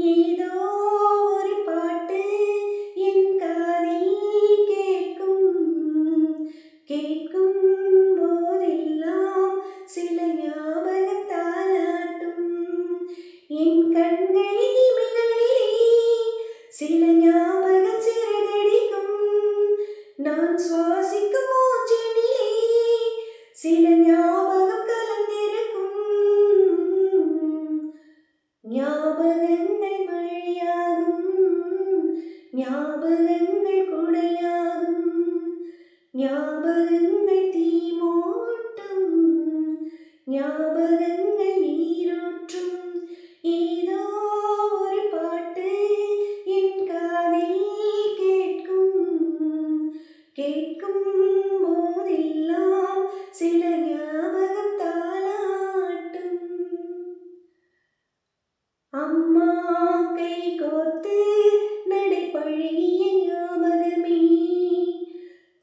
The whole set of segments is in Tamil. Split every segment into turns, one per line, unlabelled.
ஏதோ ஒரு பாட்டு என் காதில் கேட்கும் கேட்கும் போதெல்லாம் சில ஞாபகம் தாலாட்டும் என் கண்களின் இமைகளிலே சில ஞாபகம் சிறகடிக்கும் நான் சுவாசிக்கும் மூச்சினிலே சில ஞாபகம் கலந்திருக்கும் ஞாபகங்கள் மழையாகும் ஞாபகங்கள் கொடையாகும் ஞாபகங்கள் தீமூட்டும் ஞாபகங்கள் நீரூற்றும் ஏதோ ஒரு பாட்டு என் காதில் கேட்கும் கேட்கும் போதெல்லாம் சில ஞாபகம் தாலாட்டும் அம்மா கை கோர்த்து நடைபழகிய ஞாபகமே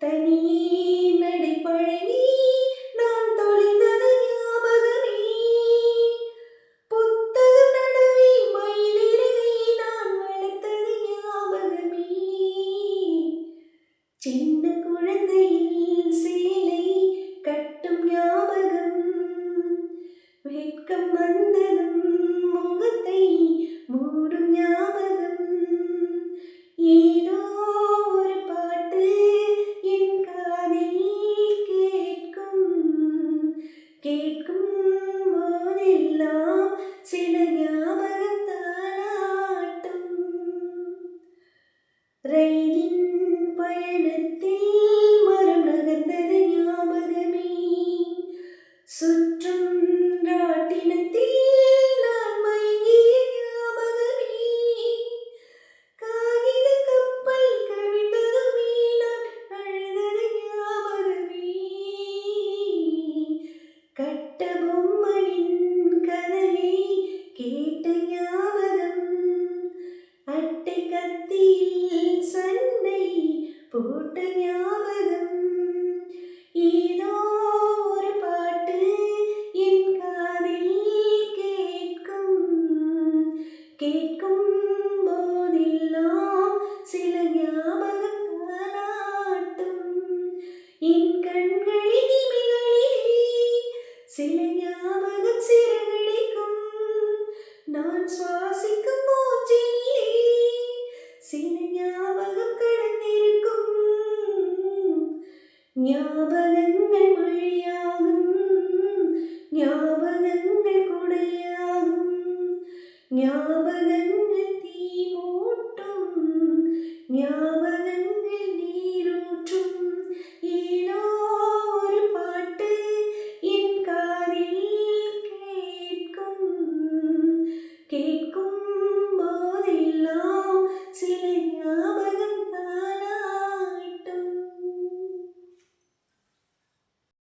தனியே நடைபழகி நான் தொலைந்தது ஞாபகமே புத்தகம் நடுவே மயிலிறகை நான் வளர்த்தது ஞாபகமே சின்ன குழந்தையில் சேலை கட்டும் ஞாபகம் வெட்கம் வந்ததும் முகத்தை மூடும் ஞாபகம் ஏதோ ஒரு பாட்டு என் காதில் கேட்கும் கேட்கும் போதெல்லாம் சில ஞாபகம் தாலாட்டும் ரயிலின் பயணத்தில் மரம் நகர்ந்தது ஞாபகமே சுற்றும் ராட்டினத்தில் நான் மயங்கிய ஞாபகமே காகித கப்பல் கவிழ்ந்ததுமே நான் அழுதது ஞாபகமே கட்ட பொம்மனின் கதையை கேட்ட ஞாபகம் அட்டை கத்தியில் சண்டை போட்ட ஞாபகம் ஏதோ ஒரு பாட்டு என் காதில் கேட்கும் கேட்கும்